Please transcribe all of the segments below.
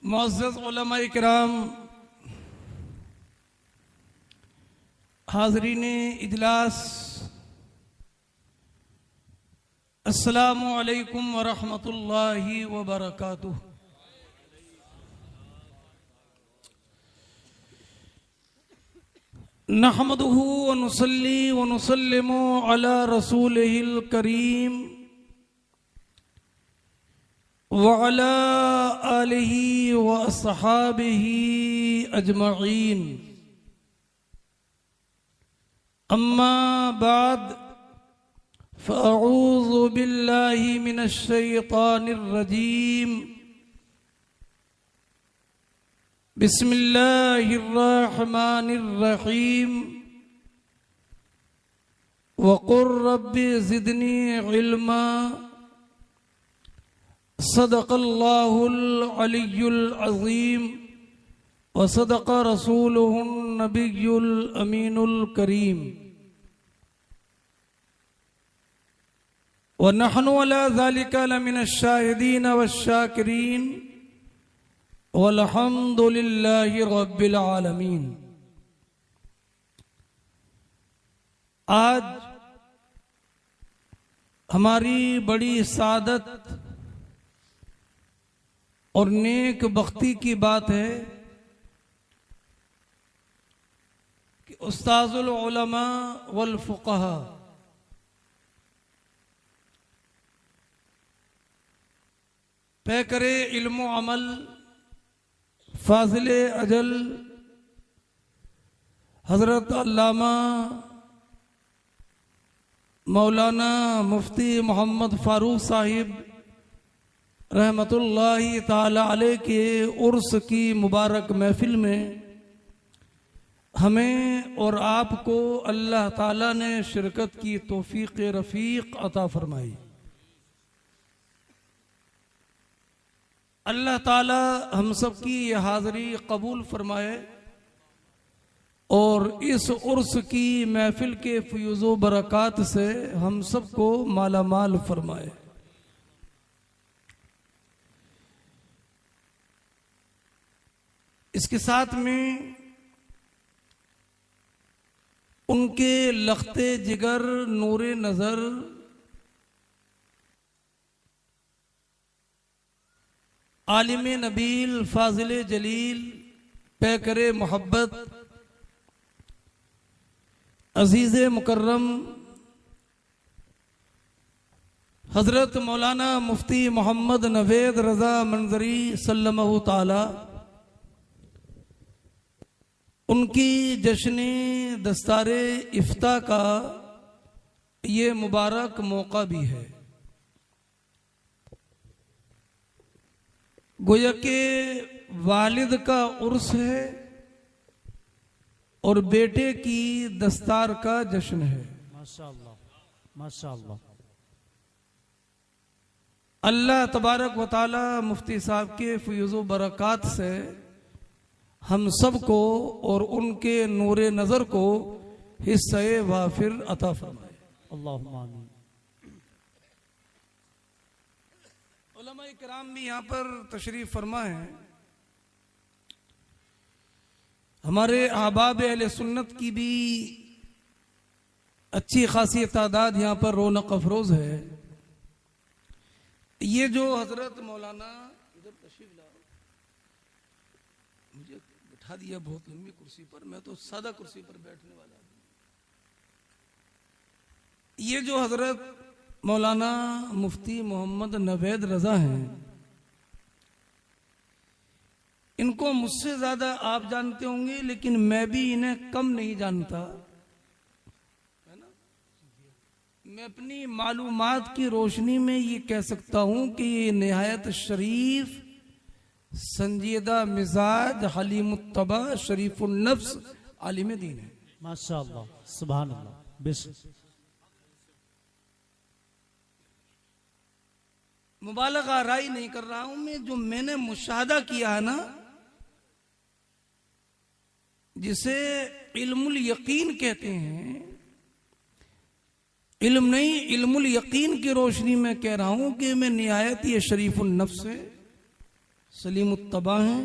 मुअज़्ज़ज़ उलमा-ए किराम, हाज़रीन इजलास, अस्सलामु अलैकुम व रहमतुल्लाहि व बरकातुहू। नहमदुहु व नुसल्ली व नुसल्लिमु अला रसूलिहिल करीम व अला आलिहि व अस्हाबिहि अजमईन। अम्मा बाद फ़अऊज़ु बिल्लाहि मिनश शैतानिर रजीम। बिस्मिल्लाहिर्रहमानिर्रहीम। वक़ुर रब्बि ज़िदनी इल्मा। सदक़ल्लाहुल अलियुल अज़ीम व सदक़ रसूलुहुन नबियुल अमीनुल करीम। व नहनु अला ज़ालिका लमिनश शाहिदीन वश्शाकिरीन वल्हम्दुलिल्लाहि रब्बिल आलमीन। आज हमारी बड़ी सादत और नेक बख्ती की बात है कि उस्ताज़ुल उलमा वल फुक़हा पैकरे इल्म व अमल फाज़िले अजल हज़रत अल्लामा मौलाना मुफ्ती मोहम्मद फ़ारूक साहिब रहमतुल्लाहि ताला अलैह के उर्स की मुबारक महफिल में हमें और आपको अल्लाह ताला ने शिरकत की तौफीक रफ़ीक अता फरमाई। अल्लाह ताला हम सब की यह हाज़री कबूल फरमाए और इस उर्स की महफिल के फ़यूज़ व बरक़ात से हम सबको माला माल फरमाए। इसके साथ में उनके लख्ते जिगर नूरे नज़र आलिम नबील फाजिल जलील पैकरे मोहब्बत अजीज़ मुकर्रम हज़रत मौलाना मुफ्ती मोहम्मद नवेद रज़ा मंजरी सल्लल्लाहु ताला उनकी जश्न दस्तारे इफ्ता का ये मुबारक मौका भी है। गोया के वालिद का उर्स है और बेटे की दस्तार का जश्न है। माशाअल्लाह माशाअल्लाह। अल्लाह तबारक व ताला मुफ्ती साहब के फ़यूज़ व बरक़ात से हम सब को और उनके नूरे नज़र को हिस्से वाफिर अता फरमाए। अल्लाहुम्मा आमीन। उलमा-ए किराम भी यहाँ पर तशरीफ़ फरमा है। हमारे अहबाब अहले सुन्नत की भी अच्छी खासी तादाद यहाँ पर रौनक अफरोज़ है। ये जो हज़रत मौलाना इधर तशरीफ़ लाओ, मुझे बिठा दिया बहुत लंबी कुर्सी पर, मैं तो सादा कुर्सी पर बैठने वाला हूँ। ये जो हज़रत मौलाना मुफ्ती मोहम्मद नवेद रज़ा हैं, इनको मुझसे ज़्यादा आप जानते होंगे, लेकिन मैं भी इन्हें कम नहीं जानता, है ना। मैं अपनी मालूमात की रोशनी में ये कह सकता हूँ कि ये निहायत शरीफ, संजीदा मिजाज, हलीमुत्तबा, शरीफुन नफ्स आलिम दीन है। माशाअल्लाह सुभान अल्लाह। बिस्मिल्लाह। मुबालगा आराई नहीं कर रहा हूं मैं, जो मैंने मुशाहदा किया है ना, जिसे इल्मुल यकीन कहते हैं, इल्म नहीं इल्मुल यकीन की रोशनी में कह रहा हूं कि मैं निहायत ये शरीफुन नफ्स है, सलीम उत्तबा हैं,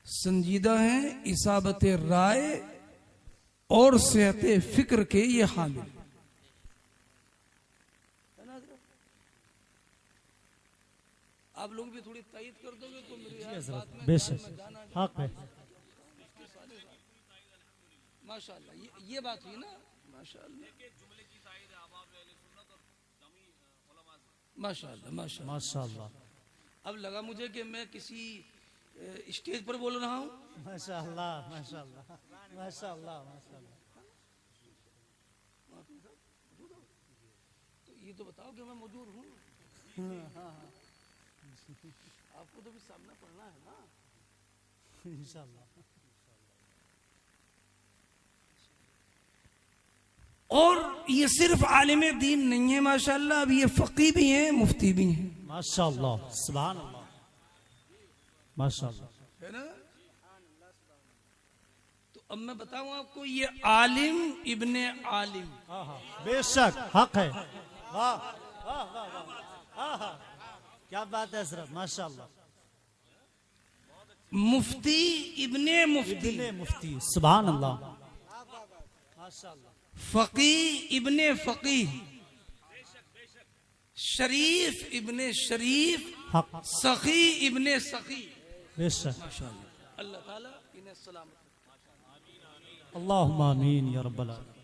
संजीदा हैं, इसाबत राय और सेहत फिक्र के ये हामिल। आप लोग भी थोड़ी तायद कर दोगे तो मेरी बात में बेशक हक है। माशाअल्लाह ये बात हुई ना, माशाअल्लाह माशाअल्लाह माशाअल्लाह। माशाअल्लाह अब लगा मुझे कि मैं किसी स्टेज पर बोल रहा हूँ। माशाअल्लाह माशाअल्लाह माशाअल्लाह माशाअल्लाह। तो ये तो बताओ कि मैं मौजूद हूँ। आपको तो भी सामना पड़ना है ना इंशाअल्लाह। और ये सिर्फ आलिम दीन नहीं है माशाअल्लाह, अब ये फकी भी हैं, मुफ्ती भी हैं। माशाअल्लाह सुभान अल्लाह माशाअल्लाह। है ना। तो अब मैं बताऊं आपको, ये आलिम इब्ने आलिम, बेशक हक है। वाह वाह वाह वाह, क्या बात है हजरत, माशाअल्लाह। मुफ्ती इब्ने मुफ्ती, इब्ने मुफ्ती, सुभान अल्लाह माशाअल्लाह। फकी इब्ने फकी, शरीफ इब्ने शरीफ, हक सखी इब्ने सखी। बेशक। अल्लाह ताला इन्हें सलामत। अल्लाहुम्मा आमीन या रब्बल आलमीन।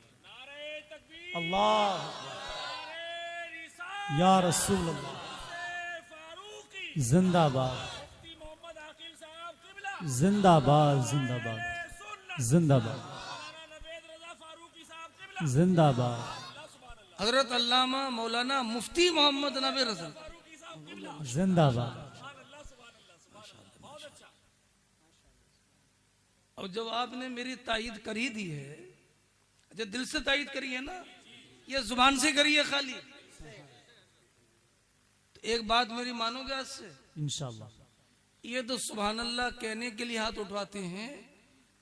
अल्लाह या रसूल अल्लाह जिंदाबाद जिंदाबाद जिंदाबाद जिंदाबाद जिंदाबाद। हजरत अल्लामा मौलाना मुफ्ती मोहम्मद नबी रजल जिंदाबाद। और जब आपने मेरी तायद करी दी है, अच्छा दिल से तायद करी है ना, ये जुबान से करी है खाली, तो एक बात मेरी मानोगे आज से? इंशाअल्लाह। ये तो सुभान अल्लाह कहने के लिए हाथ उठवाते हैं,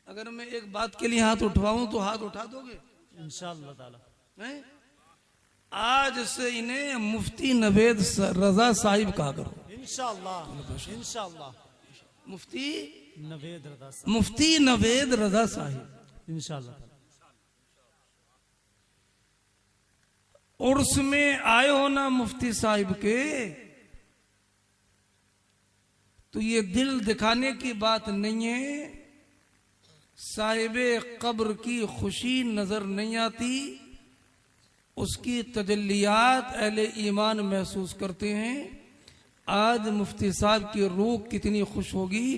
अगर मैं एक बात के लिए हाथ उठवाऊं तो हाथ उठा दोगे इंशाअल्लाह ताला। नहीं? आज से इन्हें मुफ्ती नवेद रजा साहिब कहा करो। इंशाअल्लाह इंशाअल्लाह। मुफ्ती नवेद रजा साहब, मुफ्ती नवेद रजा साहिब। इंशाअल्लाह। उर्स में आए हो ना मुफ्ती साहिब के, तो ये दिल दिखाने की बात नहीं है। साहिबे कब्र की खुशी नजर नहीं आती, उसकी तजल्लियात अहले ईमान महसूस करते हैं। आज मुफ्ती साहब की रूह कितनी खुश होगी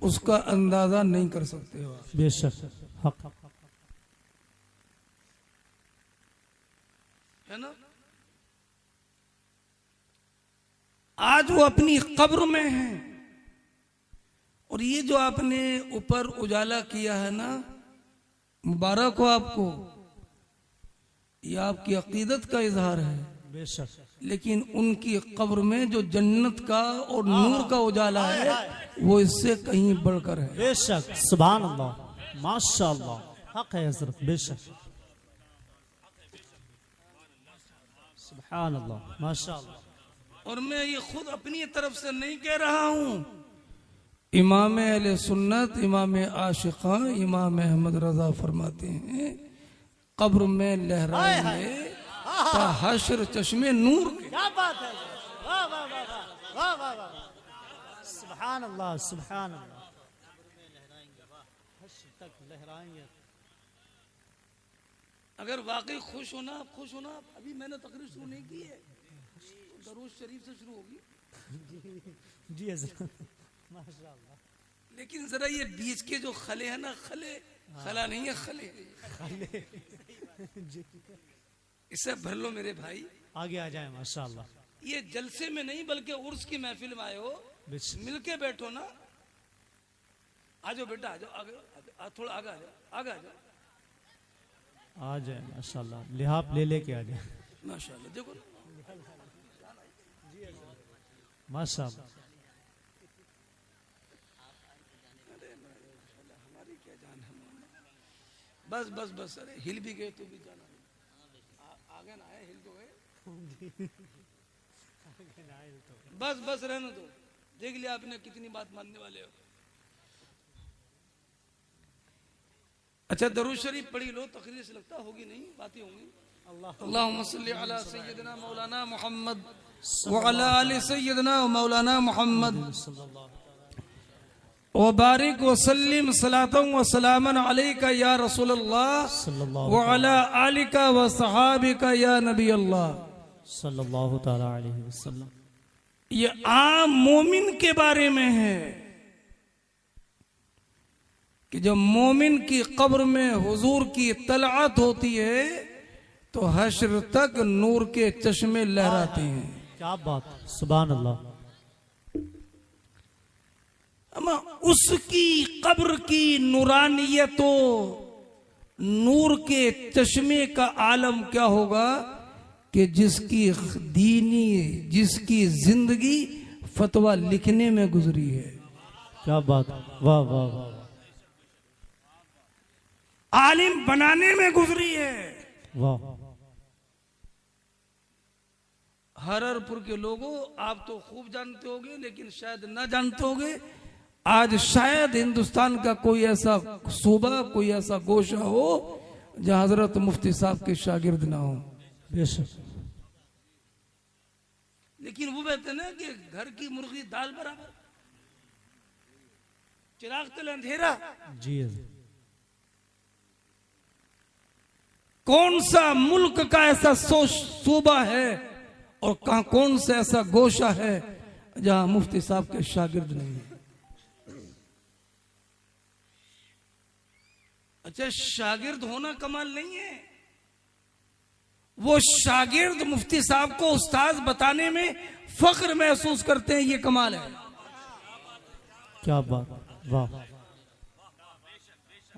उसका अंदाजा नहीं कर सकते हो। बेशक हक है ना। आज वो अपनी कब्र में है, और ये जो आपने ऊपर उजाला किया है ना, मुबारक हो आपको, ये आपकी अकीदत का इजहार है। बेशक। लेकिन उनकी कब्र में जो जन्नत का और नूर का उजाला है वो इससे कहीं बढ़कर है। बेशक सुभान अल्लाह माशाअल्लाह। हक है हजरत, बेशक सुभान अल्लाह माशाअल्लाह। और मैं ये खुद अपनी तरफ से नहीं कह रहा हूँ, इमाम अहले सुन्नत, इमाम आशिका, इमाम अहमद रजा फरमाते हैं, कब्र में लहराएंगे ता हश्र चश्मे नूर के। क्या बात है, वाह वाह वाह वाह वाह वाह, सुभान अल्लाह सुभान अल्लाह। हश्र तक लहराएंगे। अगर वाकई खुश होना, खुश होना, अभी मैंने तकरीर शुरू नहीं की है, दरूद शरीफ से शुरू होगी। जी हजरत माशाअल्लाह। लेकिन जरा ये बीच के जो खले हैं ना, खले खला नहीं है, खले इसे भर लो मेरे भाई। आगे आ जाए माशाअल्लाह। ये जलसे में नहीं बल्कि उर्स की महफिल में आए हो, मिलके बैठो ना। आ जाओ बेटा, आ जाओ, आगे थोड़ा आगे आ जाओ, आगे आ जाओ। आ जाए माशाअल्लाह, लिहाफ ले लेके आ जाए माशाअल्लाह। देखो माशाअल्लाह। हमारी क्या जान है। बस बस बस, अरे हिल भी गए तो भी जाना आगे ना आए, हिल तो गए। बस बस रहने दो, देख लिया आपने कितनी बात मानने वाले हो। अच्छा दरूद शरीफ पढ़ी लो, तकरीर से लगता होगी नहीं, बातें होंगी। अल्लाहुम्मा सल्ली अला सय्यदना मौलाना मोहम्मद व अला आलि सय्यदना मौलाना मोहम्मद व बारिक व सल्लिम सलातन व सलामन अलैका या रसूल अल्लाह व अला आलिका व सहाबिका या नबी अल्लाह सल्लल्लाहु ताला अलैहि वसल्लम। ये आम मोमिन के बारे में है कि जब मोमिन की कब्र में हुजूर की तलअत होती है तो हश्र तक नूर के चश्मे लहराते हैं। क्या बात, सुभान अल्लाह। अमा उसकी कब्र की नूरानियतों, नूर के चश्मे का आलम क्या होगा कि जिसकी दीनी, जिसकी जिंदगी फतवा लिखने में गुजरी है। क्या बात, वाह वाह वाह, आलिम बनाने में गुजरी है। वाह। हररपुर के लोगों, आप तो खूब जानते होंगे लेकिन शायद ना जानते होंगे, आज शायद हिंदुस्तान का कोई ऐसा सूबा, कोई ऐसा गोशा हो जहां हजरत मुफ्ती साहब के शागिर्द ना हो। बेशक। लेकिन वो कहते ना कि घर की मुर्गी दाल बराबर, चिराग तले अंधेरा। जी कौन सा मुल्क का ऐसा सूबा है और कहां कौन सा ऐसा गोशा है जहां मुफ्ती साहब के शागिर्द नहीं है। अच्छा शागिर्द होना कमाल नहीं है, वो शागिर्द मुफ्ती साहब को उस्ताद बताने में फख्र महसूस करते हैं, ये कमाल है। क्या बात, वाह।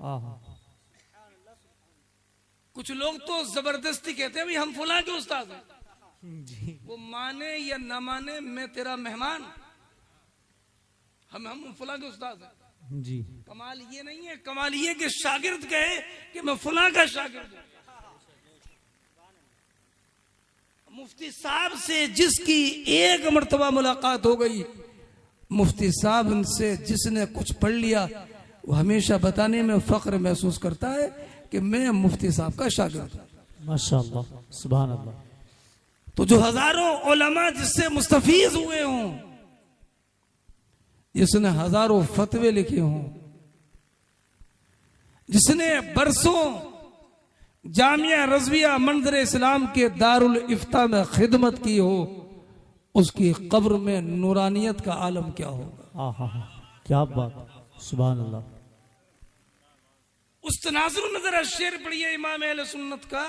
आहा। कुछ लोग तो जबरदस्ती कहते हैं भाई हम फुला के उस्ताद हैं। जी। वो माने या ना माने, मैं तेरा मेहमान, हम फुला के उस्ताद हैं। जी। कमाल ये नहीं है, कमाल ये कि शागिर्द कहे कि मैं फुला का शागिर्द हूं। मुफ्ती साहब से जिसकी एक मर्तबा मुलाकात हो गई, मुफ्ती साहब से जिसने कुछ पढ़ लिया, वो हमेशा बताने में फख्र महसूस करता है कि मैं मुफ्ती साहब का शागिर्द हूं। माशाअल्लाह, सुभान अल्लाह। तो जो हजारों उलमा जिससे मुस्तफीज हुए हों, जिसने हजारों फतवे लिखे हों, जिसने बरसों जामिया रज़विया मंदर इस्लाम के दारुल इफ्ता में खिदमत की हो, उसकी कब्र में नूरानियत का आलम क्या होगा। आहा, क्या बात, सुभान अल्लाह। उस तनाजुर में जरा शेर पढ़िए इमाम अहले सुन्नत का,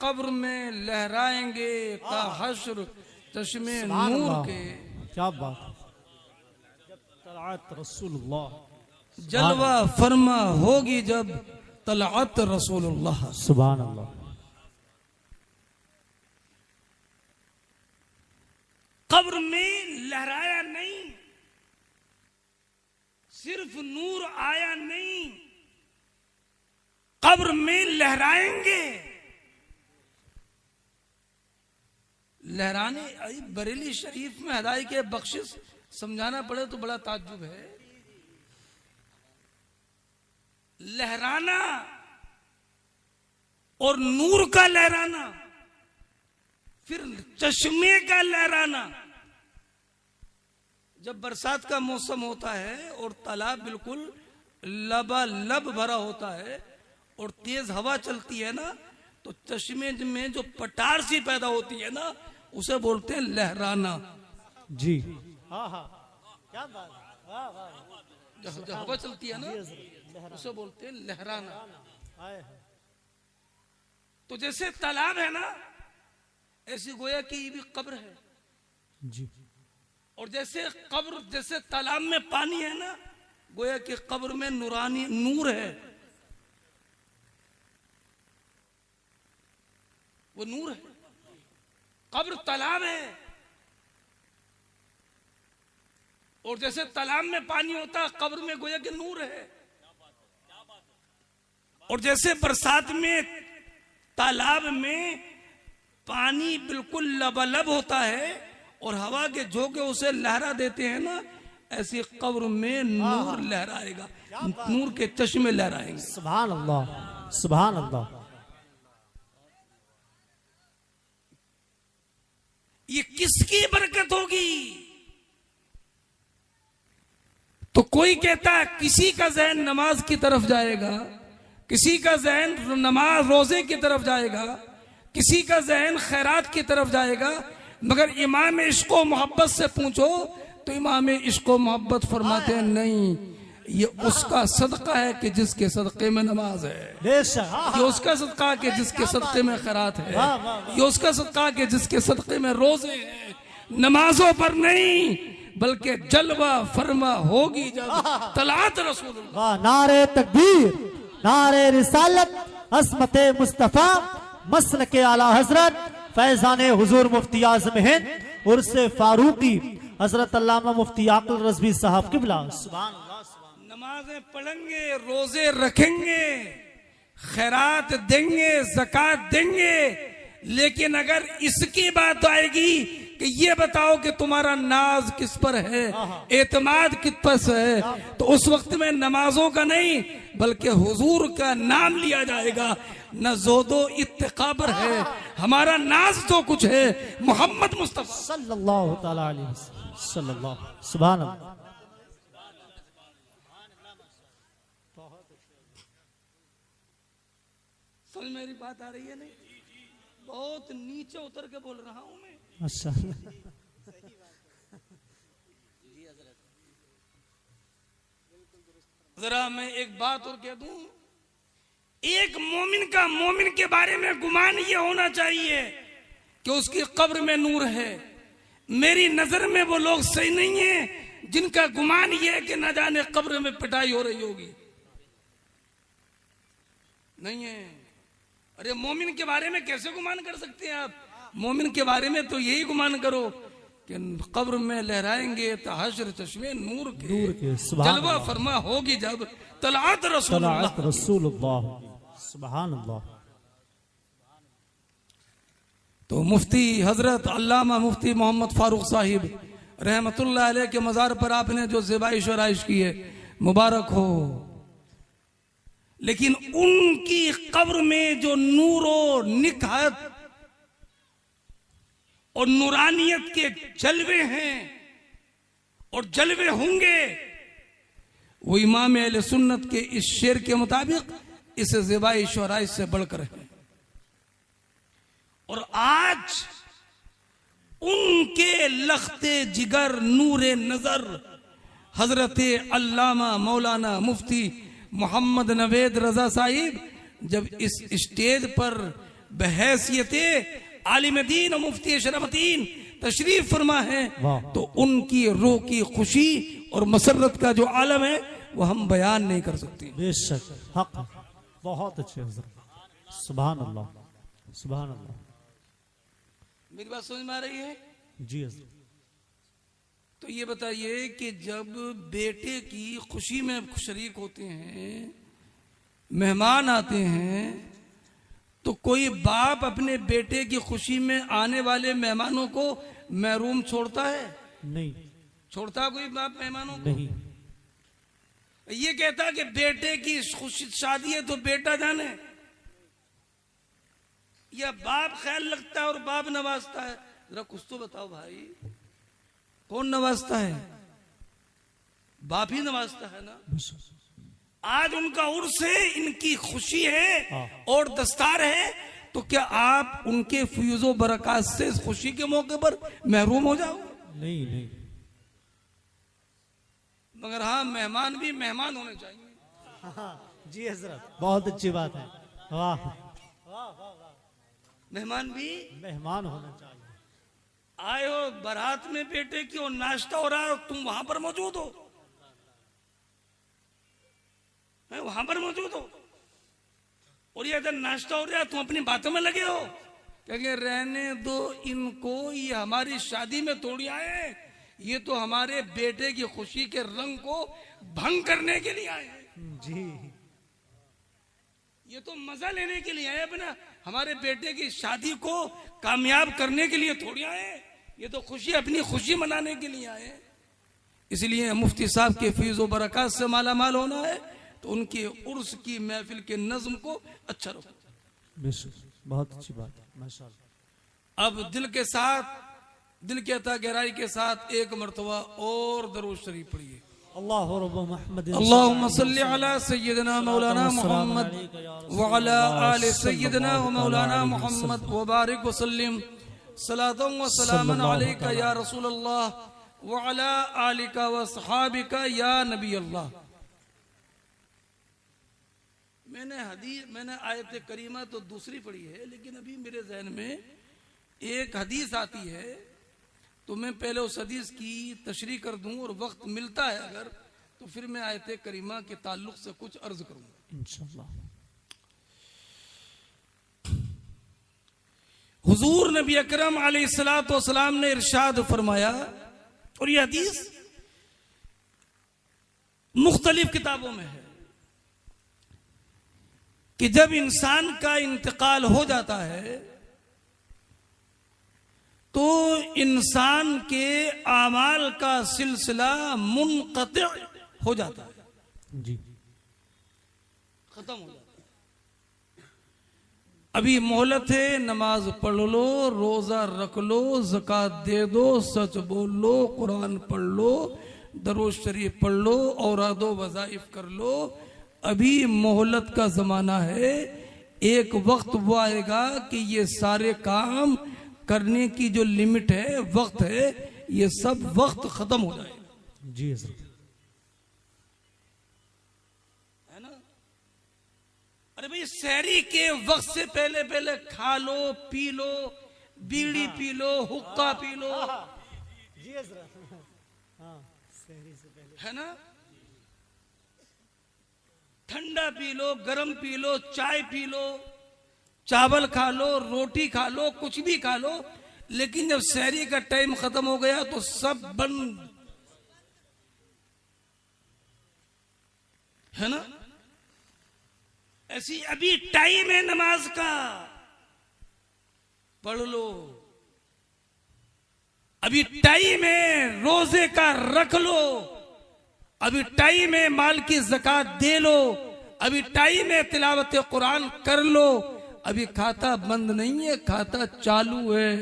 कब्र में लहराएंगे का हश्र चश्मे नूर के। क्या बात। जब तलअत रसूलुल्लाह, जलवा फरमा होगी जब तलअत रसूलुल्लाह। सुभान अल्लाह। कब्र में लहराया नहीं, सिर्फ नूर आया नहीं, कब्र में लहराएंगे। लहराने, बरेली शरीफ में हदाई के बख्शिश समझाना पड़े तो बड़ा ताज्जुब है। लहराना और नूर का लहराना, फिर चश्मे का लहराना। जब बरसात का मौसम होता है और तालाब बिल्कुल लबालब भरा होता है और तेज हवा चलती है ना, तो चश्मे में जो पटार सी पैदा होती है ना, उसे बोलते हैं लहराना। जी। क्या बात, वाह वाह। जो हवा चलती है ना, उसे बोलते हैं लहराना। तो जैसे तालाब है ना, ऐसी गोया कि ये भी कब्र है। जी। और जैसे कब्र, जैसे तालाब में पानी है ना, गोया कि कब्र में नूरानी नूर है, वो नूर है। कब्र तालाब है, और जैसे तालाब में पानी होता है, कब्र में गोया कि नूर है। और जैसे बरसात में तालाब में पानी बिल्कुल लबालब होता है और हवा के झोंके उसे लहरा देते हैं ना, ऐसी कब्र में नूर लहराएगा, नूर के चश्मे लहराएंगे। सुभान अल्लाह, सुभान अल्लाह। ये किसकी बरकत होगी? तो कोई कहता है किसी का ज़हन नमाज की तरफ जाएगा, किसी का ज़हन नमाज रोजे की तरफ जाएगा, किसी का ज़हन खैरात की तरफ जाएगा, मगर इमाम इश्क़ो मोहब्बत से पूछो तो इमाम इश्क़ो मोहब्बत फरमाते हैं नहीं, ये उसका सदका है कि जिसके सदक़े में नमाज है, ये उसका सदका है कि जिसके सदक़े में खैरात है, ये उसका सदका है कि जिसके सदक़े में रोजे हैं। नमाजों पर नहीं बल्कि जलवा फरमा होगी जब तलात रसूलुल्लाह। नारे तकबीर, नारे रिसालत, अस्मत मुस्तफा, मसलके आला हजरत, फैजाने हुजूर मुफ्ती आज़म हिंद उर्से फारूकी हजरत अल्लामा मुफ्ती आकिल रज़वी साहब किबला। सुभान अल्लाह। नमाजें पढ़ेंगे, रोजे रखेंगे, खैरात देंगे, ज़कात देंगे, लेकिन अगर इसकी बात आएगी कि ये बताओ कि तुम्हारा नाज किस पर है, एतमाद किस पर है, तो उस वक्त में नमाजों का नहीं बल्कि हुजूर का नाम लिया जाएगा। न जोदो इत्तिकाबर है, हमारा नाज तो कुछ है मोहम्मद मुस्तफा सल्लल्लाहु तआला अलैहि वसल्लम, सल्लल्लाहु। सुभान अल्लाह। समझ मेरी बात आ रही है? नहीं, बहुत नीचे उतर के बोल रहा हूं मैं। अच्छा, जरा मैं एक बात और कह दूं, एक मोमिन का मोमिन के बारे में गुमान ये होना चाहिए कि उसकी कब्र में नूर है। मेरी नजर में वो लोग सही नहीं है जिनका गुमान ये है कि न जाने कब्र में पिटाई हो रही होगी, नहीं है। अरे मोमिन के बारे में कैसे गुमान कर सकते हैं आप? मोमिन के बारे में तो यही गुमान करो कि कब्र में लहराएंगे तो हश्र चश्मे नूर के जलवा फरमा होगी जब तलात रसूलुल्लाह। सुभान अल्लाह। तो मुफ्ती हजरत अल्लामा मुफ्ती मोहम्मद फारूक साहिब रहमतुल्लाह अलैह के मज़ार पर आपने जो ज़िबाइश और आइश की है, मुबारक हो। लेकिन उनकी कब्र में जो नूरो निकहत और नूरानियत के जलवे हैं और जलवे होंगे, वो इमाम अहले सुन्नत के इस शेर के मुताबिक इस ज़िबाइश और आइश से बढ़कर है। और आज उनके लख्ते जिगर नूरे नजर हजरत अल्लामा मौलाना मुफ्ती मोहम्मद नवेद रजा साहिब जब इस स्टेज पर बहैसियते आलिम दीन और मुफ्ती शरफुद्दीन तशरीफ फरमा है, तो उनकी रूह की खुशी और मसरत का जो आलम है वो हम बयान नहीं कर सकते। बेशक हक, बहुत अच्छे हज़रत। सुभान अल्लाह, सुभान अल्लाह। मेरी बात समझ में आ रही है? जी हज़रत। तो ये बताइए कि जब बेटे की खुशी में शरीक होते हैं, मेहमान आते हैं, तो कोई बाप अपने बेटे की खुशी में आने वाले मेहमानों को महरूम छोड़ता है? नहीं छोड़ता है कोई बाप मेहमानों को? नहीं। ये कहता कि बेटे की खुशी शादी है तो बेटा जाने, या बाप ख्याल लगता है और बाप नवाजता है? जरा कुछ तो बताओ भाई, कौन नवाजता है? बाप ही नवाजता है ना। आज उनका उर्स है, इनकी खुशी है और दस्तार है, तो क्या आप उनके फ्यूजो बरकत से खुशी के मौके पर महरूम हो जाओ? नहीं नहीं। मगर हाँ, मेहमान भी मेहमान होने चाहिए। जी हजरत, बहुत अच्छी बात है। वाह, मेहमान भी मेहमान होना चाहिए। आए हो बारात में बेटे की और नाश्ता हो रहा है, तुम वहां पर मौजूद हो, वहां पर मौजूद हो, और ये इधर नाश्ता हो रहा है, तुम अपनी बातों में लगे हो। कहेंगे रहने दो इनको, ये हमारी शादी में थोड़ी आए, ये तो हमारे बेटे की खुशी के रंग को भंग करने के लिए आए जी। ये तो मजा लेने के लिए आए, अपना हमारे बेटे की शादी को कामयाब करने के लिए थोड़ी आए। ये तो खुशी अपनी खुशी मनाने के लिए आए। इसलिए मुफ्ती साहब के फीज़ व बरकत से माला माल होना है तो उनके उर्स की महफिल के नज्म को अच्छा रखो। बहुत अच्छी बात है माशाअल्लाह। अब दिल के साथ, दिल के अता गहराई के साथ एक मरतबा और दरूद शरीफ पढ़िए। अल्लाहुम्मा सल्ली अला सय्यिदना मौलाना मुहम्मद व अला आलि सय्यिदना व मौलाना मुहम्मद व बारिक व सल्लिम सलातन व सलामन अलैका या रसूल अल्लाह व अला आलिका व सहाबिका या नबी अल्लाह। मैंने आयत करीमा तो दूसरी पढ़ी है, लेकिन अभी मेरे ज़हन में एक हदीस आती है तो मैं पहले उस हदीस की तशरीह कर दूं और वक्त मिलता है अगर तो फिर मैं आयत करीमा के ताल्लुक से कुछ अर्ज करूंगा इंशाअल्लाह। हुजूर नबी अकरम अलैहिस्सलातु वस्सलाम ने इरशाद फरमाया, और यह हदीस मुख्तलिफ किताबों में है कि जब इंसान का इंतकाल हो जाता है तो इंसान के आमाल का सिलसिला मुनक़ति हो जाता है जी, खत्म हो जाता है। अभी मोहलत है, नमाज पढ़ लो, रोजा रख लो, ज़कात दे दो, सच बोल लो, कुरान पढ़ लो, दरूद शरीफ पढ़ लो, औरादो वज़ाइफ कर लो। अभी मोहलत का जमाना है। एक वक्त वो आएगा कि ये सारे काम करने की जो लिमिट है, वक्त है, ये सब वक्त खत्म हो जाएगा जी हज़रत। है ना? अरे भाई सहरी के वक्त से पहले पहले खा लो, पी लो, बीड़ी पी लो, हुक्का पी लो, जी हज़रत। हाँ, सहरी से पहले है ना? ठंडा पी लो, गरम पी लो, चाय पी लो, चावल खा लो, रोटी खा लो, कुछ भी खा लो, लेकिन जब सहरी का टाइम खत्म हो गया तो सब बंद, है ना? ऐसी अभी टाइम है नमाज का, पढ़ लो। अभी टाइम है रोजे का, रख लो। अभी टाइम है माल की ज़कात दे लो। अभी टाइम है तिलावत कुरान कर लो। अभी खाता बंद नहीं है, खाता चालू है,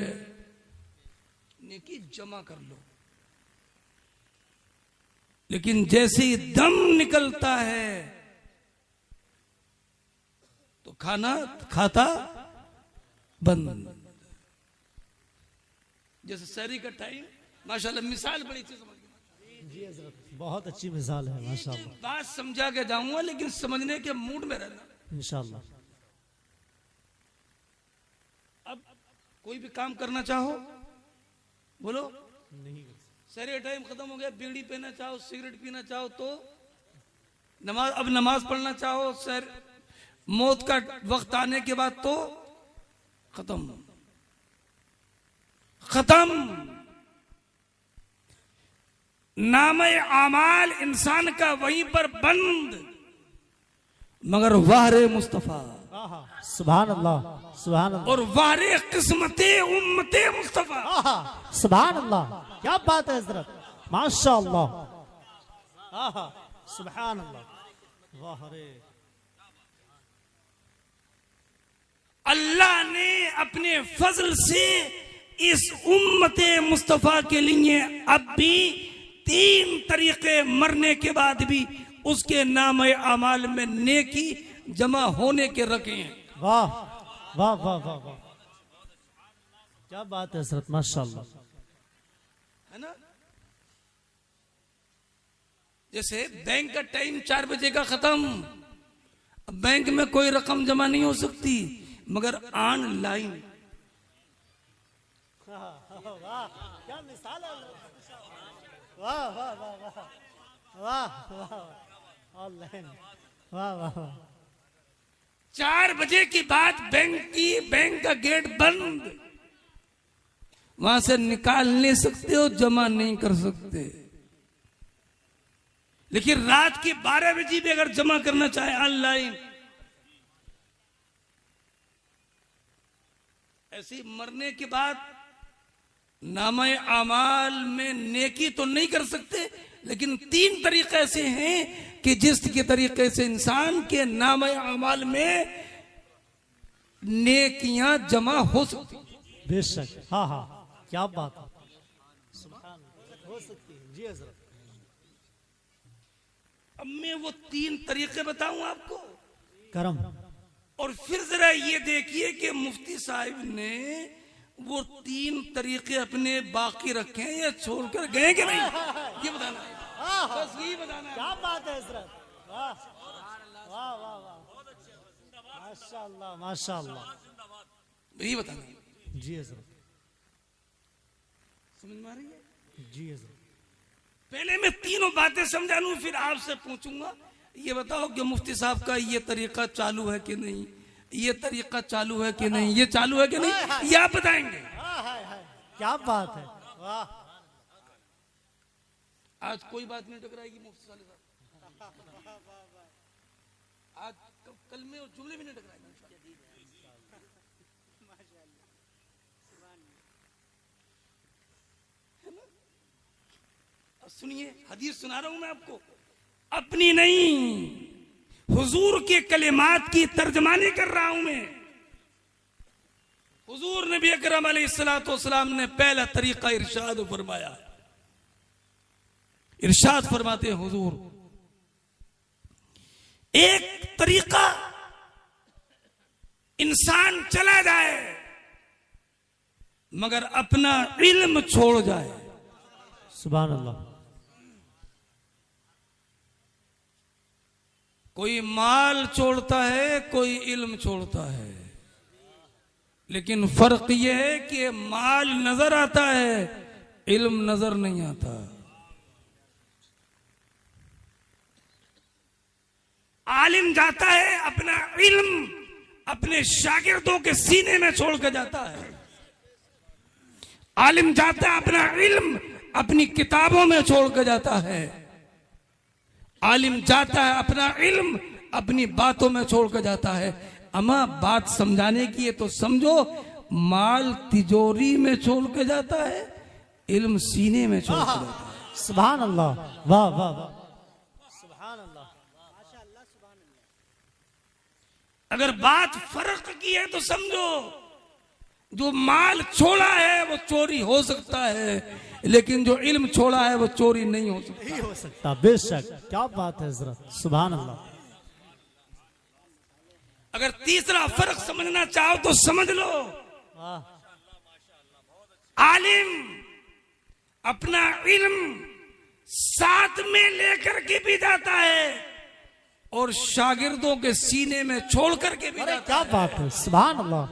नेकी जमा कर लो। लेकिन जैसे ही दम निकलता है तो खाता बंद। जैसे सहरी का टाइम, माशाल्लाह मिसाल बड़ी अच्छी समझ गई जी हज़रत, बहुत अच्छी मिसाल है माशाल्लाह। बात समझा के जाऊंगा लेकिन समझने के मूड में रहना इंशाल्लाह। अब कोई भी काम करना चाहो, बोलो नहीं, सारे टाइम खत्म हो गया, बीड़ी पीना चाहो, सिगरेट पीना चाहो तो नमाज, अब नमाज पढ़ना चाहो, सर मौत का वक्त आने के बाद तो खत्म खत्म। नामे आमाल इंसान का वहीं पर बंद, मगर वाहरे मुस्तफा, सुभान अल्लाह, सुभान अल्लाह, और वाहरे किस्मते उम्मते मुस्तफा। सुभान अल्लाह, क्या बात है हज़रत, माशाअल्लाह, सुभान अल्लाह, वाह रे। अल्लाह ने अपने फजल से इस उम्मते मुस्तफा के लिए अब भी 3 तरीके मरने के बाद भी उसके नाम अमाल में नेकी जमा होने के रखे हैं। वाह वाह वाह वाह वाह, क्या बात है हज़रत, माशाअल्लाह, है ना? जैसे बैंक का टाइम 4 बजे का खत्म, अब बैंक में कोई रकम जमा नहीं हो सकती मगर ऑनलाइन। क्या मिसाल है, वाह वाह वाह वाह वाह वाह, ऑनलाइन, वाह वाह वाह। 4 बजे की बात, बैंक का गेट बंद, वहां से निकाल नहीं सकते हो, जमा नहीं कर सकते। लेकिन रात के 12 बजे भी अगर जमा करना चाहे ऑनलाइन, ऐसी मरने के बाद नामे अमाल में नेकी तो नहीं कर सकते, लेकिन 3 तरीके ऐसे हैं कि जिसके तरीके से इंसान के नामे अमाल में नेकियां जमा हो सकती हैं। बेशक, हाँ हाँ, क्या बात है, हो सकती है जी हजरत। अब मैं वो 3 तरीके बताऊं आपको, करम। और फिर जरा ये देखिए कि मुफ्ती साहिब ने वो 3 तरीके अपने बाकी रखे हैं या छोड़कर गए कि नहीं, ये बताना है, बस यही बताना है। क्या बात है हजरत, वाह वाह वाह वाह, माशाअल्लाह माशाअल्लाह, यही बताना है जी हजरत, समझ में आ रही है? जी हजरत। पहले मैं तीनों बातें समझा लूं, फिर आपसे पूछूंगा ये बताओ कि मुफ्ती साहब का ये तरीका चालू है कि नहीं, ये तरीका चालू है कि नहीं, ये चालू है कि नहीं, ये आप बताएंगे। क्या बात है, वाह। आज कोई बात नहीं टकराएगी मुफ्ती साहब, आज कल में और जुमले भी नहीं टकराएंगे। सुनिए, हदीस सुना रहा हूं मैं आपको, अपनी नहीं हुजूर के कलिमात की तर्जमानी कर रहा हूं मैं। हुजूर नबी अकरम अलैहिस्सलाम ने पहला तरीका इरशाद फरमाया। इरशाद फरमाते हैं हुजूर, एक तरीका इंसान चला जाए मगर अपना इल्म छोड़ जाए। सुभान अल्लाह। कोई माल छोड़ता है, कोई इल्म छोड़ता है, लेकिन फर्क यह है कि माल नजर आता है, इल्म नजर नहीं आता। आलिम जाता है, अपना इल्म अपने शागिर्दों के सीने में छोड़ कर जाता है। आलिम जाता है, अपना इल्म अपनी किताबों में छोड़ कर जाता है। आलिम जाता है, अपना इल्म अपनी बातों में छोड़ कर जाता है। अमा बात समझाने की है तो समझो, माल तिजोरी में छोड़ के जाता है, इल्म सीने में छोड़ के जाता है। सुभान अल्लाह, वाह वाह वाह, सुभान अल्लाह, माशाअल्लाह, सुभान अल्लाह। अगर बात फर्क की है तो समझो, जो माल छोड़ा है वो चोरी हो सकता है, लेकिन जो इल्म छोड़ा है वो चोरी नहीं हो सकता। नहीं हो सकता, बेशक, क्या बात है हजरत, सुभान अल्लाह। अगर तीसरा फर्क समझना चाहो तो समझ लो, आलिम अपना इल्म साथ में लेकर के भी जाता है और शागिर्दों के सीने में छोड़ करके भी जाता क्या बात है, सुभान अल्लाह,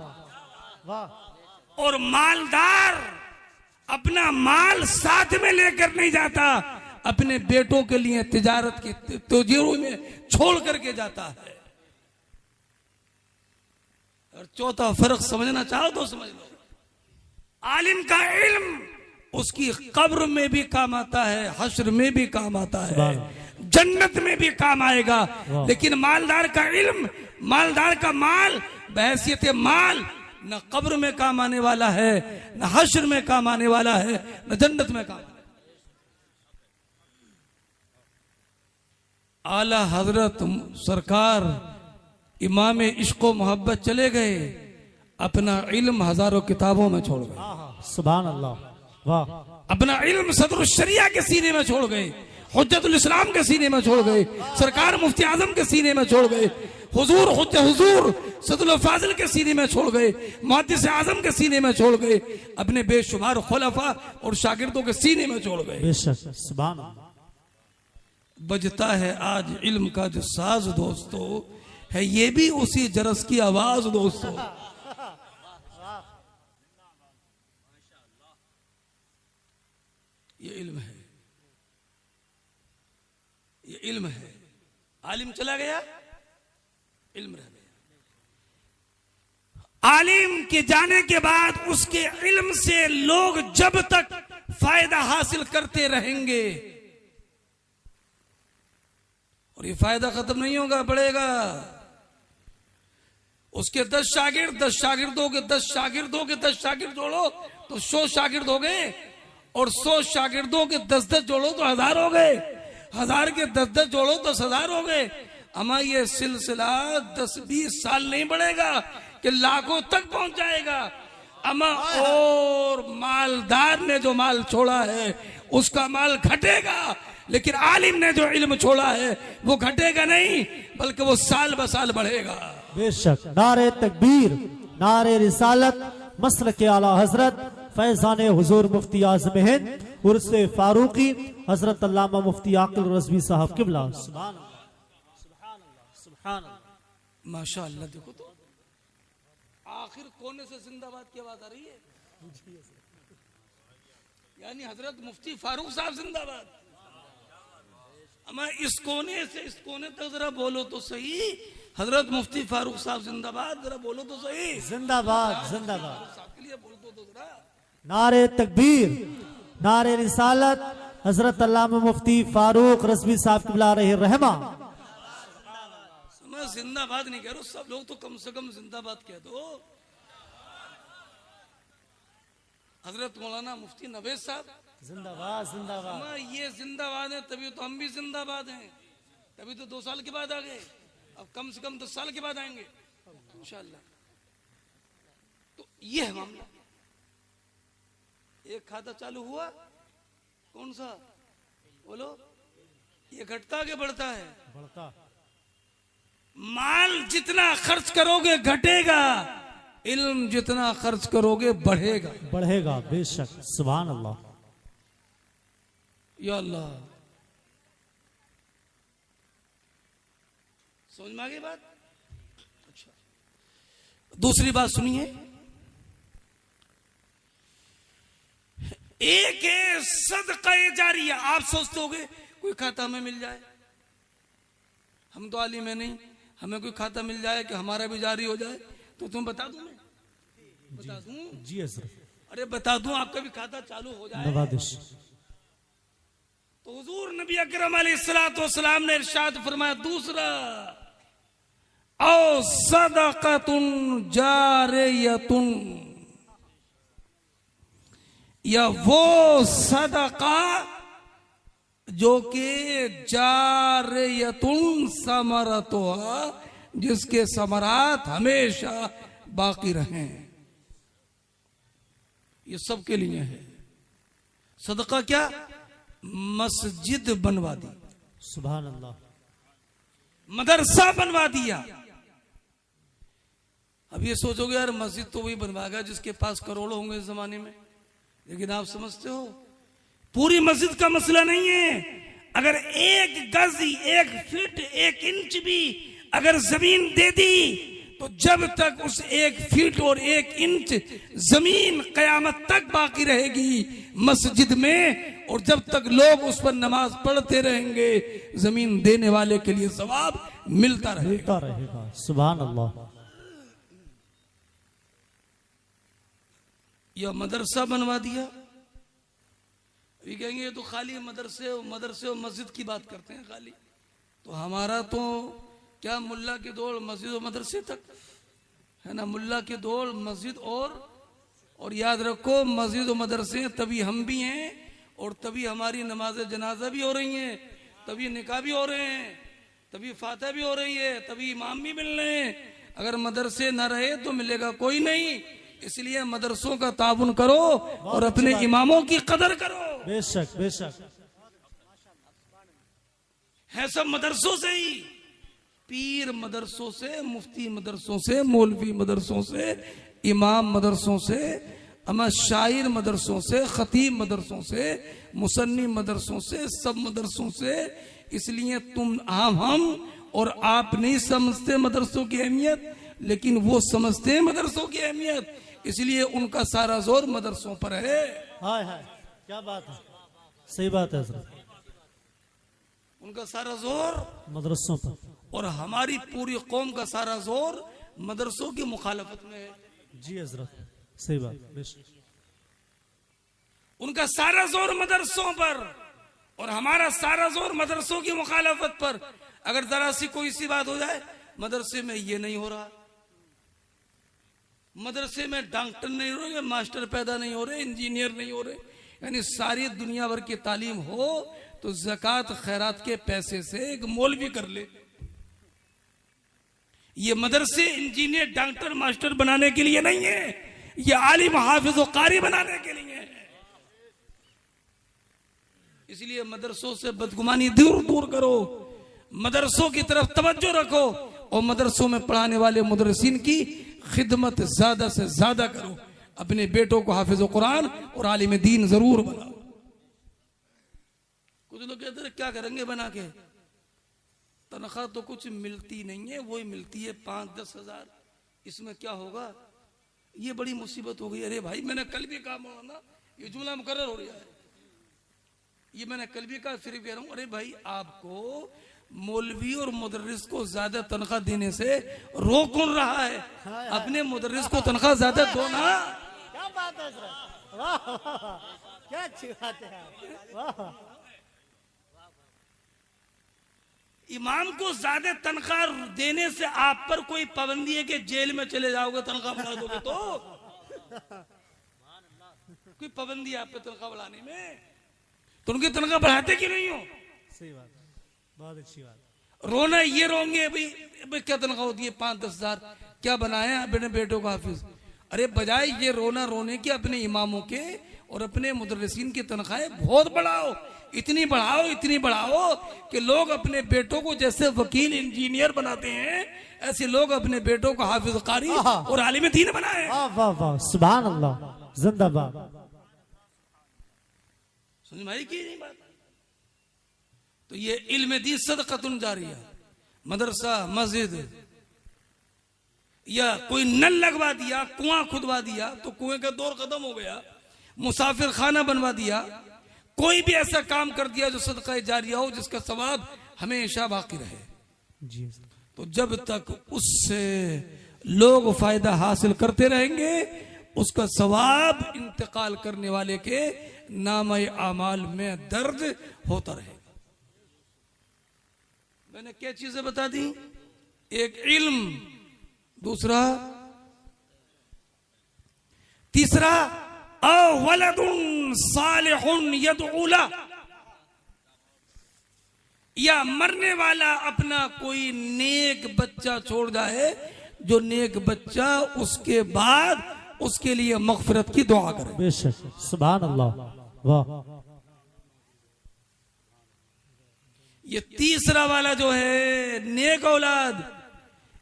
वाह। है। और मालदार अपना माल साथ में लेकर नहीं जाता, अपने बेटों के लिए तिजारत की तिजोरी में छोड़ करके जाता है। और चौथा फर्क समझना चाहो तो समझ लो, आलिम का इल्म उसकी कब्र में भी काम आता है, हश्र में भी काम आता है, जन्नत में भी काम आएगा। लेकिन मालदार का इल्म, मालदार का माल बहैसियत माल न कब्र में काम आने वाला है, न हश्र में काम आने वाला है, न जन्नत में काम। आला हजरत सरकार इमाम इश्को मोहब्बत चले गए, अपना इल्म हजारों किताबों में छोड़ गए। सुभान अल्लाह, वाह। अपना इल्म सदरुल शरिया के सीने में छोड़ गए, हुज्जतुल इस्लाम के सीने में छोड़ गए, सरकार मुफ्ती आजम के सीने में छोड़ गए, हुजूर सदरुल फाजिल के सीने में छोड़ गए, मुहद्दिस आजम के सीने में छोड़ गए, अपने बेशुमार खुलफा और शागिर्दों के सीने में छोड़ गए। बेशक, सुभान अल्लाह। बजता है आज इल्म का जो साज दोस्तों है, ये भी उसी जरस की आवाज दोस्तों। ये इल्म है, ये इल्म है। आलिम चला गया, इल्म रह गया। आलिम के जाने के बाद उसके इल्म से लोग जब तक फायदा हासिल करते रहेंगे, और ये फायदा खत्म नहीं होगा, बढ़ेगा। उसके 10 शागिर्द, 10 शागिर्दों के 10 शागिर्दों के 10 शागिर्द जोड़ो तो 100 शागिर्द हो गए, और 100 शागिर्दों के 10-10 जोड़ो तो 1000 हो गए, 1000 के 10-10 जोड़ो तो 1000 हो गए। अमा ये सिलसिला 10-20 साल नहीं बढ़ेगा कि लाखों तक पहुंच जाएगा। अमा और मालदार ने जो माल छोड़ा है उसका माल घटेगा, लेकिन आलिम ने जो इल्म छोड़ा है वो घटेगा नहीं, बल्कि वो साल ब साल बढ़ेगा। बेशक। नारे तकबीर, नारे रिसालत, मसलक आला हजरत फैजान हुजूर मुफ्ती आज़म हिंद उर्से फारूकी हजरत अल्लामा मुफ्ती आकिल रज़वी साहब किबला। सुभान अल्लाह, सुभान अल्लाह, सुभान अल्लाह। माशाअल्लाह। देखो तो आखिर कोने से जिंदाबाद की आवाज आ रही है, यानी हजरत मुफ्ती फारूक साहब जिंदाबाद। अमा इस कोने से इस कोने तक जरा बोलो तो सही, हजरत मुफ्ती फारूक साहब जिंदाबाद, जरा बोलो तो सही। जिंदाबाद, जिंदाबाद। साहब के लिए बोल दो तो जरा। नारे तकबीर, नारे रिसालत, हजरत अल्लामा मुफ्ती फारूक रज़वी साहब किबला रहे रहमा। मैं जिंदाबाद नहीं कह रहा, सब लोग तो कम से कम जिंदाबाद कह दो। हजरत मौलाना मुफ्ती नवेद साहब जिंदाबाद, जिंदाबाद। अम्मा ये जिंदाबाद है, तभी तो हम भी जिंदाबाद हैं, तभी तो 2 साल के बाद आ गए, अब कम से कम 10 साल के बाद आएंगे इंशाअल्लाह। तो ये है मामला। एक खाता चालू हुआ, कौन सा बोलो, ये घटता के बढ़ता है? बढ़ता। माल जितना खर्च करोगे घटेगा, इल्म जितना खर्च करोगे बढ़ेगा, बढ़ेगा। बेशक। सुभान अल्लाह, या अल्लाह। समझ में आ गई बात? अच्छा, दूसरी बात सुनिए। एक है सदका जारिया। आप सोचते होगे कोई खाता हमें मिल जाए, हम तो आलिम है नहीं, हमें कोई खाता मिल जाए कि हमारा भी जारी हो जाए, तो तुम बता दूं, मैं बता दूं? जी हजरत। अरे बता दूं, आपका भी खाता चालू हो जाए। नवादिश। तो हुजूर नबी अकरम अलैहिस्सलाम ने इरशाद फरमाया, दूसरा औ सदक़तुन जारियतुन, या वो सदका जो कि जारियतुन समरतुहा, जिसके समरात हमेशा बाकी रहें। ये सबके लिए है। सदका क्या? मस्जिद बनवा दी, सुभान अल्लाह। मदरसा बनवा दिया। अब ये सोचोगे यार मस्जिद तो वही बनवाएगा जिसके पास करोड़ों होंगे इस जमाने में, लेकिन आप समझते हो पूरी मस्जिद का मसला नहीं है। अगर 1 गज, 1 फीट, 1 इंच भी अगर जमीन दे दी, तो जब तक उस 1 फीट और 1 इंच जमीन कयामत तक बाकी रहेगी मस्जिद में, और जब तक लोग उस पर नमाज पढ़ते रहेंगे, जमीन देने वाले के लिए सवाब मिलता रहेगा। सुभान अल्लाह। यह मदरसा बनवा दिया। अभी कहेंगे ये तो खाली मदरसे और मस्जिद की बात करते हैं खाली, तो हमारा तो क्या मुल्ला के दौड़ मस्जिद और मदरसे तक है ना, मुल्ला के दौड़ मस्जिद और याद रखो मस्जिद और मदरसे तभी हम भी हैं, और तभी हमारी नमाज जनाजा भी हो रही है, तभी निकाह भी हो रहे हैं, तभी फातिहा भी हो रही है, तभी इमाम भी मिल रहे हैं। अगर मदरसे न रहे तो मिलेगा कोई नहीं। इसलिए मदरसों का ताबुन करो और अपने इमामों की कदर करो। बेशक, बेशक। है सब मदरसों से ही, पीर मदरसों से, मुफ्ती मदरसों से, मौलवी मदरसों से, इमाम मदरसों से, अमा शायर मदरसों से, खतीब मदरसों से, मुसन्नी मदरसों से, सब मदरसों से। इसलिए तुम हम और आप नहीं समझते मदरसों की अहमियत, लेकिन वो समझते हैं मदरसों की अहमियत, इसलिए उनका सारा जोर मदरसों पर है। हाय हाय, क्या बात है, सही बात है हजरत। उनका सारा जोर मदरसों पर, और हमारी पूरी कौम का सारा जोर मदरसों की मुखालफत में है। जी हजरत, सही बात। बेशक। उनका सारा जोर मदरसों पर और हमारा सारा जोर मदरसों की मुखालफत पर। अगर जरा सी कोई सी बात हो जाए, मदरसे में ये नहीं हो रहा, मदरसे में डॉक्टर नहीं हो रहे, मास्टर पैदा नहीं हो रहे, इंजीनियर नहीं हो रहे, यानी सारी दुनिया भर की तालीम हो तो ज़कात खैरात के पैसे से एक मौलवी कर ले। ये मदरसे इंजीनियर डॉक्टर मास्टर बनाने के लिए नहीं है, ये आलिम हाफिज और कारी बनाने के लिए है। इसलिए मदरसों से बदगुमानी दूर दूर करो, मदरसों की तरफ तवज्जो रखो और मदरसों में पढ़ाने वाले मुदर्रिसीन की खिदमत ज्यादा से ज्यादा करो। अपने बेटों को हाफिज कुरान और आलिम दीन जरूर बनाओ। कुछ लोग कहते हैं क्या करेंगे बना के, तनख्वाह तो कुछ मिलती नहीं है, वही मिलती है 5-10 हजार, इसमें क्या होगा। ये बड़ी मुसीबत हो गई। अरे भाई मैंने कल भी कहा मौलाना, ये जुमला मुकर्रर हो रहा है, ये मैंने कल भी कहा फिर भी कह रहा हूं। अरे भाई आपको मौलवी और मुदर्रिस को ज्यादा तनख्वाह देने से रोक कौन रहा है? अपने मुदर्रिस को तनख्वाह ज्यादा दो ना। क्या बात है सर, वाह वाह, क्या अच्छी बात है, वाह। इमाम को ज्यादा तनख्वाह देने से आप पर कोई पाबंदी है कि जेल में चले जाओगे तनख्वाह बढ़ा दोगे तो? कोई पाबंदी है आप पे तनख्वाह बढ़ाने में? तो उनकी तनख्वाह बढ़ाते क्यों नहीं हो? सही बात, बहुत अच्छी बात। रोना ये रोंगे भाई क्या तनख्वाह होती है 5-10 हजार, क्या बनाए अपने बेटों को हाफिज। अरे बजाय ये रोना रोने के अपने इमामों के और अपने मुदर्रिसीन की तनख्वाहें बहुत बढ़ाओ, इतनी बढ़ाओ कि लोग अपने बेटों को जैसे वकील इंजीनियर बनाते हैं ऐसे लोग अपने बेटों को हाफिज कारी और आलिम दीन बनाए। वाह वाह, सुभान अल्लाह, जिंदाबाद। समझ में आई कि नहीं बात? तो ये इल्म दी सदक़तुन जारिया, मदरसा मस्जिद या कोई नल लगवा दिया, कुआं खुदवा दिया तो कुएं का दौर खत्म हो गया, मुसाफिर खाना बनवा दिया, कोई भी ऐसा काम कर दिया जो सदका जारिया हो जिसका सवाब हमेशा बाकी रहे जी। तो जब तक उससे लोग फायदा हासिल करते रहेंगे उसका सवाब इंतकाल करने वाले के नामे आमाल में दर्ज होता रहेगा। मैंने क्या चीजें बता दी? एक इल्म, दूसरा, तीसरा वलदुन सालिहुन यदउ ला, या मरने वाला अपना कोई नेक बच्चा छोड़ जाए जो नेक बच्चा उसके बाद उसके लिए मगफिरत की दुआ करे। बेशक, सुभान अल्लाह, वाह। ये तीसरा वाला जो है नेक औलाद,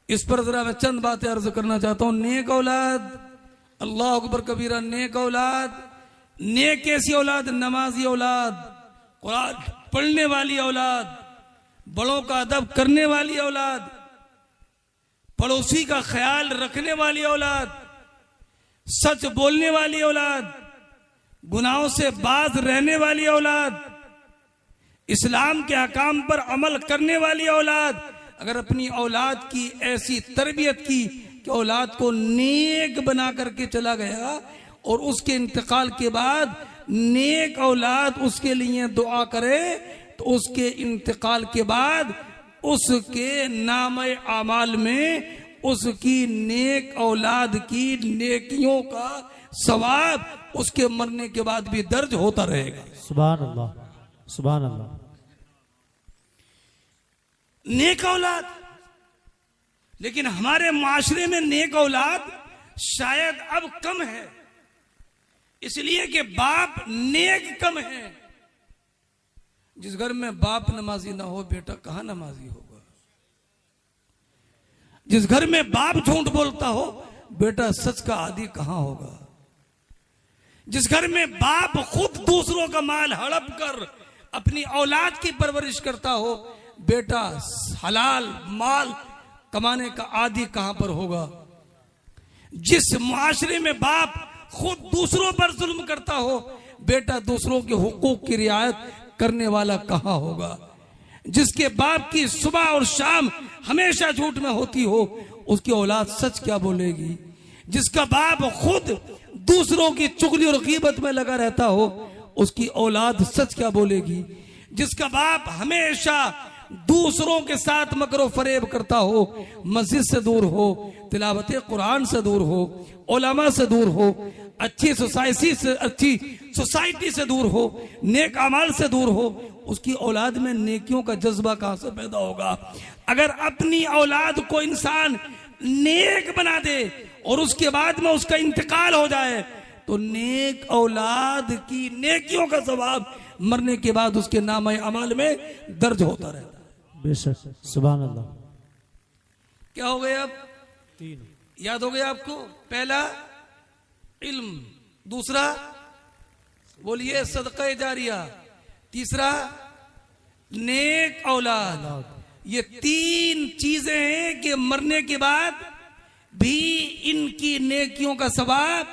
इस पर जरा मैं चंद बातें अर्ज करना चाहता हूं। नेक औलाद, अल्लाह अकबर कबीरा, नेक औलाद, नेक कैसी औलाद? नमाजी औलाद, कुरान पढ़ने वाली औलाद, बड़ों का अदब करने वाली औलाद, पड़ोसी का ख्याल रखने वाली औलाद, सच बोलने वाली औलाद, गुनाहों से बाज रहने वाली औलाद, इस्लाम के अहकाम पर अमल करने वाली औलाद। अगर अपनी औलाद की ऐसी तरबियत की कि औलाद को नेक बना करके चला गया और उसके इंतकाल के बाद नेक औलाद उसके लिए दुआ करे तो उसके इंतकाल के बाद उसके नामे आमाल में उसकी नेक औलाद की नेकियों का सवाब उसके मरने के बाद भी दर्ज होता रहेगा। सुभान अल्लाह, सुभान अल्लाह। नेक औलाद, लेकिन हमारे माशरे में नेक औलाद शायद अब कम है, इसलिए कि बाप नेक कम है। जिस घर में बाप नमाजी ना हो बेटा कहां नमाजी होगा? जिस घर में बाप झूठ बोलता हो बेटा सच का आदी कहां होगा? जिस घर में बाप खुद दूसरों का माल हड़प कर अपनी औलाद की परवरिश करता हो बेटा हलाल माल कमाने का आदी कहां पर होगा? जिस मुआशरे में बाप खुद दूसरों पर जुल्म करता हो बेटा दूसरों के हुकूक की रियायत करने वाला कहां होगा? जिसके बाप की सुबह और शाम हमेशा झूठ में होती हो उसकी औलाद सच क्या बोलेगी? जिसका बाप खुद दूसरों की चुगली और गीबत में लगा रहता हो उसकी औलाद सच क्या बोलेगी? जिसका बाप हमेशा दूसरों के साथ मकरो फरेब करता हो, मस्जिद से दूर हो, तिलावत कुरान से दूर हो, उलमा से दूर हो, अच्छी सोसाइटी से दूर हो, नेक अमाल से दूर हो, उसकी औलाद में नेकियों का जज्बा कहां से पैदा होगा? अगर अपनी औलाद को इंसान नेक बना दे और उसके बाद में उसका इंतकाल हो जाए तो नेक औलाद की नेकियों का सवाब मरने के बाद उसके नाम अमाल में दर्ज होता रहता है। बेशक, सुभान अल्लाह। क्या हो गए अब? 3 याद हो गया आपको? पहला इल्म, दूसरा बोलिए सदका जारिया, तीसरा नेक औलाद। ये 3 चीजें हैं कि मरने के बाद भी इनकी नेकियों का सवाब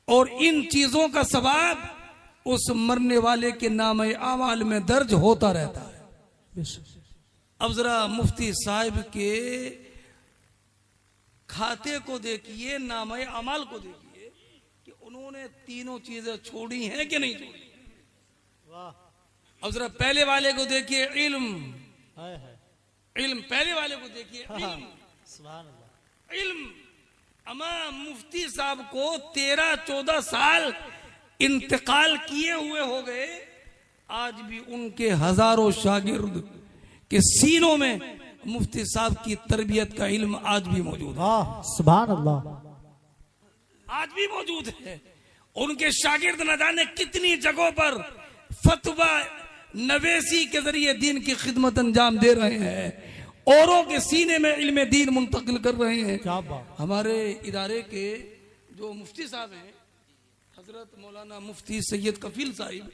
और इन चीजों का सवाब उस मरने वाले के नाम आमाल में दर्ज होता रहता है। अब जरा मुफ्ती साहिब के खाते को देखिए, नाम अमाल को देखिए कि उन्होंने तीनों चीजें छोड़ी हैं कि नहीं छोड़ी। अब जरा पहले वाले को देखिए, इल्म, पहले वाले को देखिए, इल्म। अमा मुफ्ती साहब को 13-14 साल इंतकाल किए हुए हो गए, आज भी उनके हजारों शागिर्द के सीनों में मुफ्ती साहब की तरबियत का इल्म आज भी मौजूद है। सुभान अल्लाह, आज भी मौजूद है। उनके शागिर्द न जाने कितनी जगहों पर फतवा नवेसी के जरिए दीन की खिदमत अंजाम दे रहे हैं, औरों के सीने में इल्म दीन मुंतकिल कर रहे हैं। क्या बात। हमारे इदारे के जो मुफ्ती साहब हैं, हजरत मौलाना मुफ्ती सैयद कफील साहिब,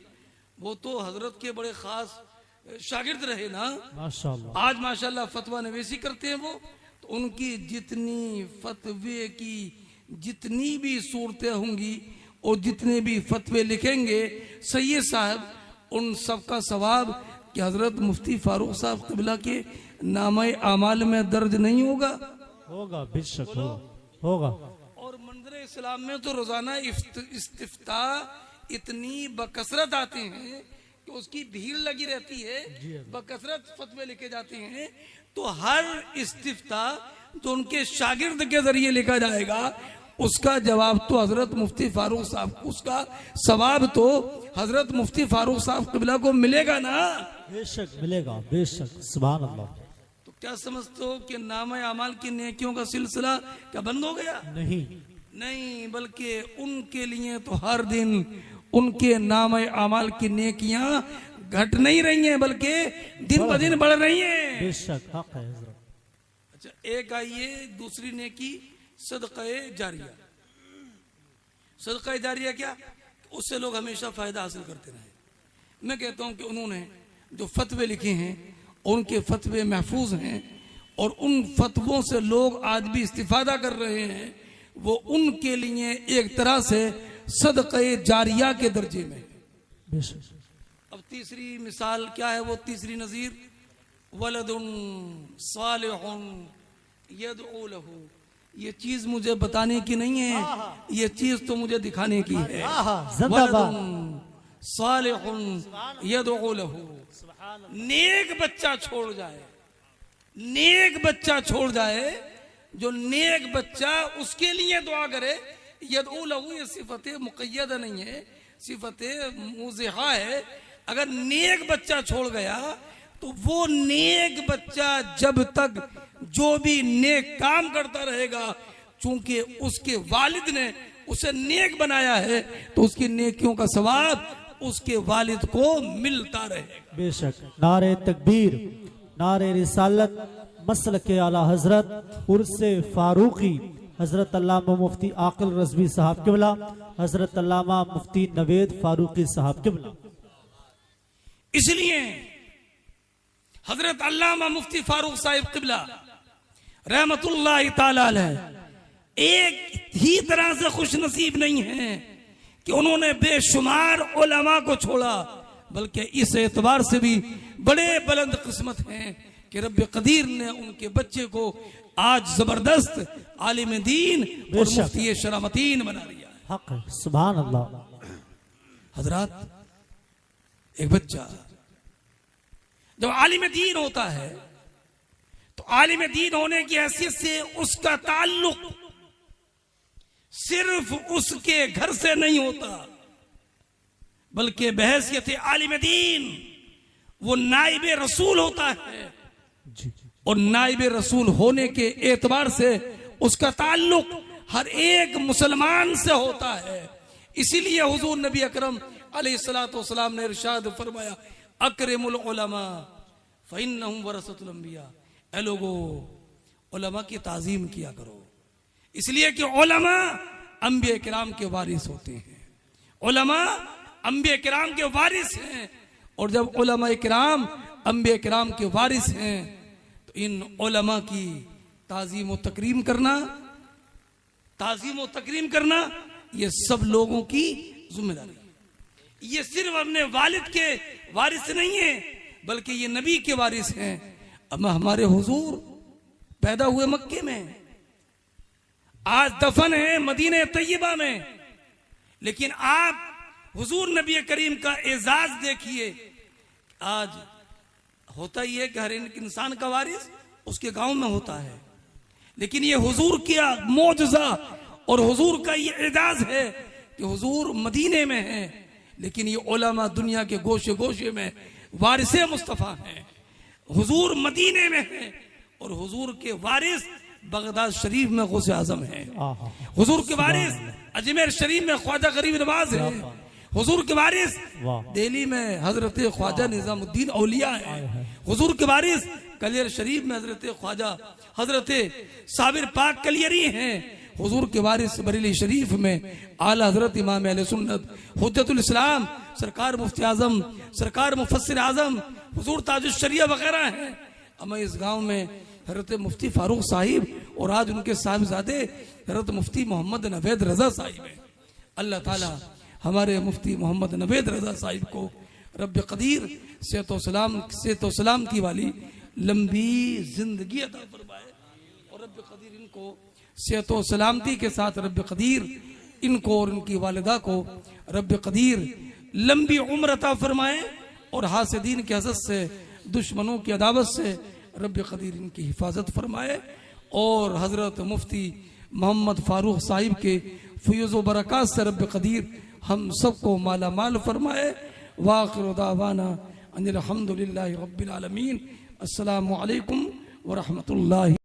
वो तो हजरत के बड़े खास शागिर्द रहे ना, माशाअल्लाह। आज माशाअल्लाह फतवा नवेसी करते हैं वो। तो उनकी जितनी फतवे की जितनी भी सूरतें होंगी और जितने भी फतवे लिखेंगे सैयद साहब, उन सब का सवाब कि हजरत मुफ्ती फारूक साहब क़िबला के नामे आमाल में दर्ज नहीं होगा? होगा, बेशक होगा। और मंदिर इस्लाम में तो रोजाना इस्तिफ्ता इतनी बकसरत आते हैं कि उसकी भीड़ लगी रहती है, बकसरत फतवे लिखे जाते हैं। तो हर इस्तिफ्ता जो उनके शागिर्द के जरिए लिखा जाएगा उसका जवाब तो हजरत मुफ्ती फारूक साहब, उसका सवाब तो हजरत मुफ्ती फारूक साहब क़िबला को मिलेगा ना? बेशक मिलेगा, बेशक, सुभान अल्लाह। तो क्या समझते हो कि नाम अमाल की नेकियों का सिलसिला क्या बंद हो गया? नहीं, बल्कि उनके लिए तो हर दिन उनके नाम अमाल की नेकियां घट नहीं रही हैं, बल्कि दिन ब दिन बढ़ रही हैं। बेशक, हक है। अच्छा, एक आइए दूसरी नेकी, सदक़े जारिया। सदक़े जारिया क्या? उससे लोग हमेशा फायदा हासिल करते रहे। मैं कहता हूं कि उन्होंने जो फतवे लिखे हैं उनके फतवे महफूज हैं और उन फतवों से लोग आज भी इस्तिफादा कर रहे हैं, वो उनके लिए एक तरह से सदक़े जारिया के दर्जे में। अब तीसरी मिसाल क्या है? वो तीसरी नजीर, वलदुन सालिहुन यदउ लहू। ये चीज मुझे बताने की नहीं है, ये चीज तो मुझे दिखाने की है। वलदुन सालिहुन यदउ लहू। नेक बच्चा छोड़ जाए, नेक बच्चा छोड़ जाए, जो नेक बच्चा उसके लिए दुआ करे। यदउ लहू ये सिफत मुक़य्यद नहीं है, सिफत मुज़िहा है। अगर नेक बच्चा छोड़ गया तो वो नेक बच्चा जब तक जो भी नेक काम करता रहेगा, चूंकि उसके वालिद ने उसे नेक बनाया है, तो उसकी नेकियों का सवाब उसके वालिद को मिलता रहेगा। बेशक। नारे तकबीर, नारे रिसालत, मसलके आला हजरत उर्से फारूकी हजरत अल्लामा मुफ्ती आकिल रज़वी साहब क़िबला, हजरत अल्लामा मुफ्ती नवेद फारूकी साहब क़िबला। इसलिए हजरत अल्लामा मुफ्ती फारूक साहिब क़िबला रहमतुल्लाहि ताला अलैह एक ही तरह से खुश नसीब नहीं है कि उन्होंने बेशुमार उलमा को छोड़ा, बल्कि इस एतबार से भी बड़े बुलंद किस्मत हैं कि रब कदीर ने उनके बच्चे को आज जबरदस्त आलिम दीन और मुफ्ती शरामतीन बना दिया है। हक है, सुभान अल्लाह। हजरात, एक बच्चा जब आलिम दीन होता है तो आलिम दीन होने की हैसियत से उसका ताल्लुक सिर्फ उसके घर से नहीं होता, बल्कि बहैसियत आलिम दीन वो नाइब रसूल होता है, और नाइब रसूल होने के एतबार से उसका ताल्लुक हर एक मुसलमान से होता है। इसीलिए हुजूर नबी अकरम अलैहिस्सलातु वस्सलाम ने इरशाद फरमाया, अकरमुल उलमा फइन्नहुम वरसतुल अंबिया। ऐ लोगो, उलमा की ताजीम किया करो, इसलिए कि उलमा अंबिया किराम के वारिस होते हैं। उलमा अंबिया किराम के वारिस हैं, और जब उलमा किराम अंबिया किराम के वारिस हैं तो इन उलमा की ताजीम व तकरीम करना ये सब लोगों की जिम्मेदारी है। ये सिर्फ अपने वालिद के वारिस नहीं है, बल्कि ये नबी के वारिस हैं। अब हमारे हुजूर पैदा हुए मक्के में, आज दफन है मदीने तैयबा में, लेकिन आप हुजूर नबी करीम का एजाज देखिए। आज होता ही है कि हर इंसान का वारिस उसके गांव में होता है, लेकिन ये हुजूर किया मौजज़ा और हुजूर का ये एजाज है कि हुजूर मदीने में है, लेकिन ये उलमा दुनिया के गोशे गोशे में वारिसे मुस्तफ़ा हैं। हुजूर मदीने में है और हुजूर के वारिस बगदाद शरीफ में गौसे आजम है। हुजूर के वारिस अजमेर शरीफ में ख्वाजा गरीब नवाज है। हुजूर के वारिस दिल्ली में हजरत ख्वाजा निजामुद्दीन औलिया है। हुजूर के वारिस कलियर शरीफ में हजरत साबिर पाक कलियरी हैं। हुजूर के वारिस बरेली शरीफ में आला हजरत इमाम अहले सुन्नत हुज्जतुल इस्लाम सरकार मुफ्ती आजम, सरकार मुफस्सिर आजम, हुजूर ताजुश शरिया वगैरह हैं। अब इस गांव में हजरत मुफ्ती फारूक साहिब और आज उनके साहिबजादे हजरत मुफ्ती मोहम्मद नवेद रजा साहिब हैं। अल्लाह ताला हमारे मुफ्ती मोहम्मद नवेद रजा साहिब को रब कदीर सेहत सलाम की वाली लंबी जिंदगी अता फरमाए, और रब कदीर इनको सेहत सलामती के साथ रब कदीर इनको और इनकी वालिदा को रब कदीर लंबी उम्र अता फरमाए, और हासिदीन के हसद से, दुश्मनों की अदावत से रब कदीर इनकी हिफाजत फरमाए, और हजरत मुफ्ती मोहम्मद फारूक साहिब के फयूज़ व बरक़ात से रब कदीर हम सबको माला माल फरमाए। वाखिर दावाना अनिल हम्दुलिल्लाहि रब्बिल आलमीन। अस्सलामु अलैकुम व रहमतुल्लाहि।